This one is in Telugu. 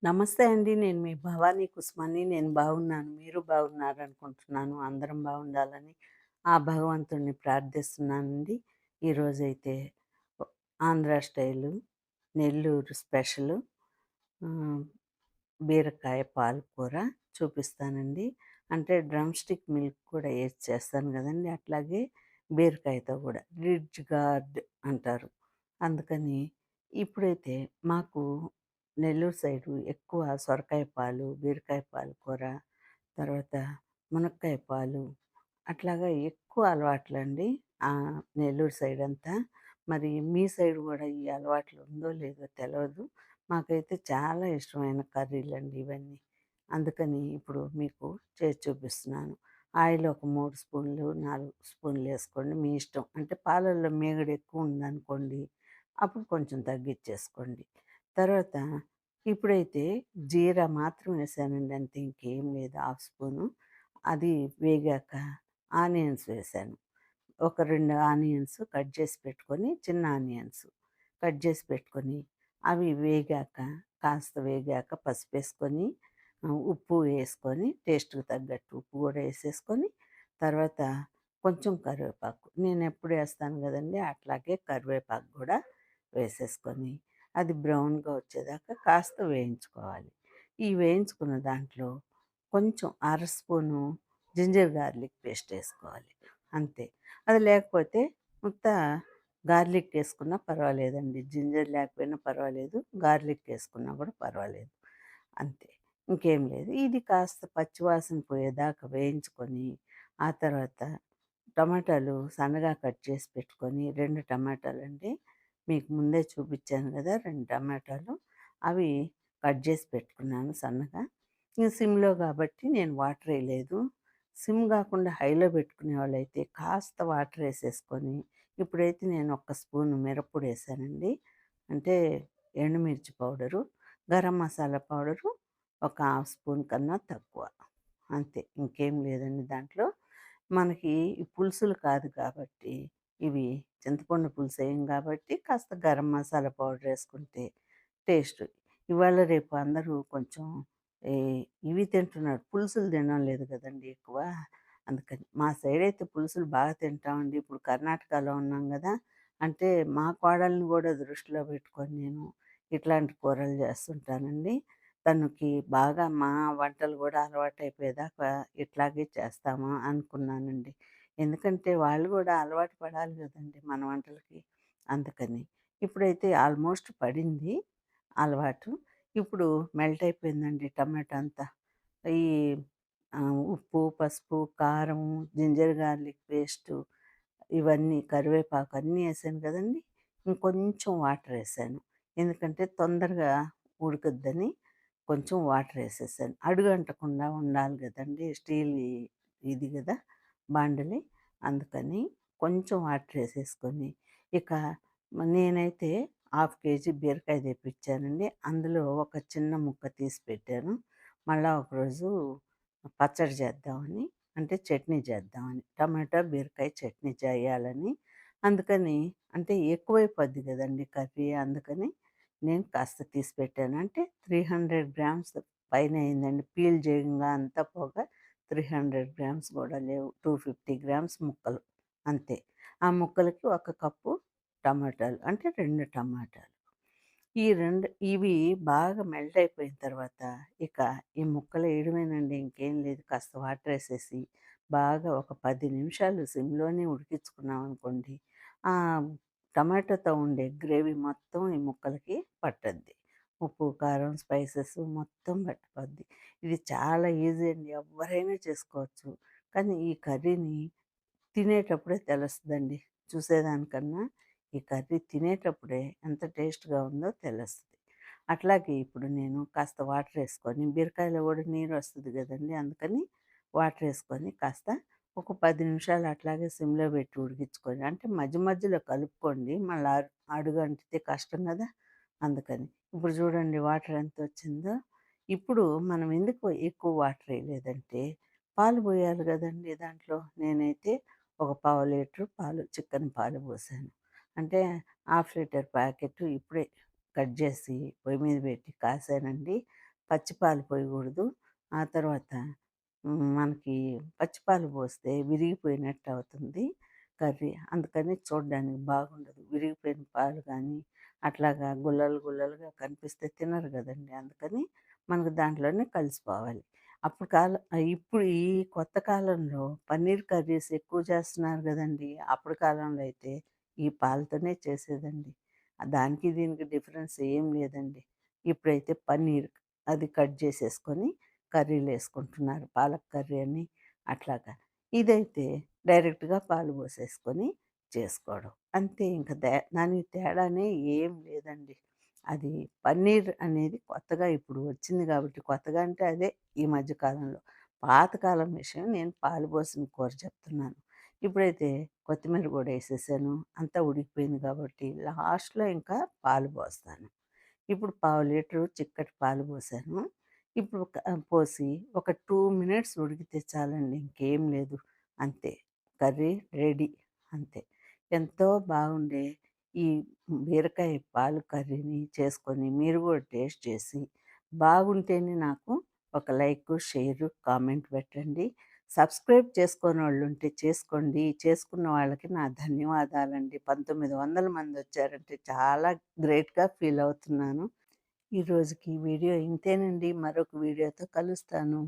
నమస్తే అండి. నేను మీ భవానీ కుసుమని. నేను బాగున్నాను. మీరు బాగున్నారనుకుంటున్నాను. అందరం బాగుండాలని ఆ భగవంతుడిని ప్రార్థిస్తున్నానండి. ఈరోజైతే ఒ ఆంధ్ర స్టైలు నెల్లూరు స్పెషలు ఆహ్, బీరకాయ పాలకూర చూపిస్తానండి. అంటే డ్రమ్ స్టిక్ మిల్క్ కూడా ఏసి చేస్తాను గదండీ! అట్లాగే బీరకాయతో గూడా రిడ్జ్ గార్డ్ అంటారు. అందుకని ఇప్పుడైతే మాకు నెల్లూరు సైడు ఎక్కువ సొరకాయ పాలు, బీరకాయ పాలకూర, తర్వాత మునక్కాయ పాలు అట్లాగా ఎక్కువ అలవాట్లండి. నెల్లూరు సైడంతా. మరి మీ సైడ్ గూడా ఈ అలవాట్లు ఉందో లేదో తెలవదు. మాకైతే చాలా ఇష్టమైన కర్రీలండి ఇవన్నీ. అందుకని ఇప్పుడు మీకు చేసి చూపిస్తున్నాను. ఆయిల్ ఒక 3 స్పూన్లు, 4 స్పూన్లేసుకోండి మీ ఇష్టం. అంటే పాలల్లో మీగడ ఎక్కువుందనుకోండి, అప్పుడు కొంచెం తగ్గిచ్చేసుకోండి. తర్వాత ఇప్పుడైతే జీరా మాత్రం వేసానండి అంతే ఇంకేం లేదు. Half spoon. అది వేగాక ఆనియన్స్ వేశాను. ఒక 2 ఆనియన్స్ కట్ చేసి పెట్టుకొని, చిన్న ఆనియన్స్ కట్ చేసి పెట్టుకొని, అవి వేగాక కాస్త వేగాక పసుపేసుకొని, ఉప్పు వేసుకొని, టేస్ట్‌కి తగ్గట్టు ఉప్పు కూడా ఏసేసుకొని, తర్వాత కొంచెం కరివేపాకు. నేనెప్పుడు ఏస్తాను గదండీ! అట్లాగే కరివేపాకు గూడా వేసేసుకొని, అది బ్రౌన్‌గా వచ్చేదాకా కాస్త వేయించుకోవాలి. ఈ వేయించుకున్న దాంట్లో కొంచెం అర స్పూను జింజర్ గార్లిక్ పేస్ట్ ఏసుకోవాలి. అంతే. అది లేకపోతే ఉత్త గార్లిక్ ఏసుకున్నా పర్వాలేదండి. జింజర్ లేకపోయినా పర్వాలేదు. గార్లిక్ ఏసుకున్నా కూడా పర్వాలేదు. అంతే. ఇంకేం లేదు. ఇది కాస్త పచ్చివాసన పోయేదాకా వేయించుకొని, ఆ తర్వాత టమాటాలు సన్నగా కట్ చేసి పెట్టుకొని 2 టమాటాలండి. మీకు ముందే చూపిచ్చాను గదా! 2 టమాటాలు. అవి కట్ చేసి పెట్టుకున్నాను సన్నగా. ఇంక సిమ్‌లో గాబట్టి నేను వాటరేయలేదు. సిమ్ గాకుండా హైలో పెట్టుకునేవాళ్ళైతే కాస్త వాటరేసేసుకొని, ఇప్పుడైతే నేను ఒక్క స్పూను మిరప్పొడేసానండి. అంటే ఎండుమిర్చి పౌడరు, గరం మసాలా పౌడరు ఒక హాఫ్ స్పూన్ కన్నా తక్కువ. అంతే. ఇంకేం లేదండి దాంట్లో. మనకి ఈ పులుసులు కాదు కాబట్టి, ఇవి చింతపండు పులుసేయం గాబట్టి కాస్త గరం మసాలా పౌడరేసుకుంటే టేస్ట్. ఇవాళ రేపు అందరూ కొంచెం ఈ ఇవి తింటున్నారు. పులుసులు తినడం లేదు గదండీ ఎక్కువ. అందుకని. మా సైడయితే పులుసులు బాగా తింటామండి. ఇప్పుడు కర్ణాటకలో ఉన్నాం గదా! అంటే మా కోడల్ని గూడా దృష్టిలో పెట్టుకొని నేను ఇట్లాంటి కూరలు జేస్తుంటానండి. తనకి బాగా మా వంటలు గూడా అలవాటయిపోయేదాకా ఇట్లాగే చేస్తామా అనుకున్నానండి. ఎందుకంటే వాళ్ళు గూడా అలవాటు పడాలి గదండీ మన వంటలకి. అందుకని. ఇప్పుడైతే ఆల్మోస్ట్ పడింది అలవాటు. ఇప్పుడు మెల్ట్ అయిపోయిందండి టమాటా అంతా. ఈ ఉప్పు, పసుపు, కారం, జింజర్ గార్లిక్ పేస్టు ఇవన్నీ కరివేపాకు అన్నీ ఏసాను గదండీ! ఇంకొంచెం వాటరేసాను. ఎందుకంటే తొందరగా ఉడుకుద్దని కొంచెం వాటరేసేసాను. అడుగంటకుండా ఉండాలి గదండీ! ఇది గదా! బాండలి. అందుకని కొంచెం వాటరేసేసుకొని, ఇక నేనైతే హాఫ్ కేజీ బీరకాయ తెప్పిచ్చానండి. అందులో ఒక చిన్న ముక్క తీసి పెట్టాను. మళ్ళా ఒకరోజు పచ్చడి చేద్దామని, అంటే చట్నీ చేద్దామని. టమాటా, బీరకాయ చట్నీ చేయాలని. అందుకని అంటే ఎక్కువైపోద్ది గదండీ కర్రీ. అందుకని నేను కాస్త తీసి పెట్టాను. అంటే 300 గ్రామ్స్ పైనే అయిందండి. పీల్ చేయంగా అంతా పోగా 300 గ్రామ్స్ గూడా లేవు. 250 గ్రామ్స్ ముక్కలు అంతే. ఆ ముక్కలకి ఒక కప్పు టమాటాలు. అంటే 2 టమాటాలు. ఇవి బాగా మెల్ట్ అయిపోయిన తర్వాత, ఇక ఈ ముక్కలు ఏయడమేనండి ఇంకేం లేదు. కాస్త వాటరేసేసి, బాగా ఒక 10 నిమిషాలు సిమ్‌లోనే ఉడికించుకున్నామనుకోండి, టమాటాతో ఉండే గ్రేవీ మొత్తం ఈ ముక్కలకి పట్టద్ది. ఉప్పు, కారం, స్పైసెస్ మొత్తం పట్టిపోద్ది. ఇది చాలా ఈజీ అండి. ఎవ్వరైనా చేసుకోవచ్చు. కానీ ఈ కర్రీని తినేటప్పుడే తెలుస్తదండి. చూసేదానికన్నా ఈ కర్రీ తినేటప్పుడే ఎంత టేస్ట్‌గా ఉందో తెలుస్తది. అట్లాగే ఇప్పుడు నేను కాస్త వాటరేసుకొని బీరకాయలో గూడా నీరొస్తది గదండీ! అందుకని వాటరేసుకొని కాస్త ఒక 10 నిమిషాలు అట్లాగే సిమ్‌లో పెట్టి ఉడికించుకొని అంటే మధ్య మధ్యలో కలుపుకోండి. మళ్ళా అడుగంటితే కష్టం గదా! అందుకని. ఇప్పుడు చూడండి వాటర్ ఎంతొచ్చిందో. ఇప్పుడు మనం ఎందుకు ఎక్కువ వాటరేయలేదంటే పాలు పోయాలి గదండీ దాంట్లో. నేనైతే ఒక పావు లీటరు పాలు చిక్కని పాలు పోసాను. అంటే హాఫ్ లీటర్ ప్యాకెట్ ఇప్పుడే కట్ జేసి పొయ్యి మీద పెట్టి కాసానండి. పచ్చి పాలు పోయకూడదు. ఆ తర్వాత మనకి పచ్చి పాలు పోస్తే విరిగిపోయినట్టు అవుతుంది కర్రీ. అందుకని చూడ్డానికి బాగుండదు. విరిగిపోయిన పాలు కానీ, అట్లాగా గుల్లలు గుల్లలుగా కనిపిస్తే తినరు గదండీ! అందుకని మనకు దాంట్లోనే కలిసిపోవాలి. ఇప్పుడు ఈ కొత్త కాలంలో పన్నీర్ కర్రీస్ ఎక్కువ చేస్తున్నారు గదండీ! అప్పుడు కాలంలో అయితే ఈ పాలతోనే చేసేదండి. దానికి దీనికి డిఫరెన్స్ ఏం లేదండి. ఇప్పుడైతే పన్నీర్ అది కట్ చేసేసుకొని కర్రీలేసుకుంటున్నారు. పాలక్ కర్రీ అని అట్లాగా. ఇదైతే డైరెక్ట్‌గా పాలు పోసేసుకొని చేసుకోవడం. అంతే ఇంక దానికి తేడానే ఏం లేదండి. అది పన్నీర్ అనేది కొత్తగా ఇప్పుడు వచ్చింది కాబట్టి, కొత్తగా అంటే అదే ఈ మధ్య కాలంలో. పాతకాలం విషయం నేను పాలు పోసిన కూర చెప్తున్నాను. ఇప్పుడైతే కొత్తిమీర కూడా ఏసేసాను. అంతా ఉడికిపోయింది కాబట్టి లాస్ట్‌లో ఇంకా పాలు పోస్తాను. ఇప్పుడు పావు లీటరు చిక్కటి పాలు పోసాను. ఇప్పుడు పోసి ఒక 2 మినిట్స్ ఉడికితే చాలండి. ఇంకేం లేదు. అంతే. Curry ready. అంతే. ఎంతో బాగుండే ఈ బీరకాయ పాలు కర్రీని చేసుకొని మీరు కూడా టేస్ట్ చేసి బాగుంటేనే నాకు ఒక లైకు, షేరు, కామెంట్ పెట్టండి. సబ్స్క్రైబ్ చేసుకోనోళ్ళుంటే చేసుకోండి. చేసుకున్న వాళ్ళకి నా ధన్యవాదాలండి. 1900 మందొచ్చారంటే చాలా గ్రేట్‌గా ఫీల్ అవుతున్నాను. ఈ రోజుకి వీడియో ఇంతేనండి. మరొక వీడియోతో కలుస్తాను.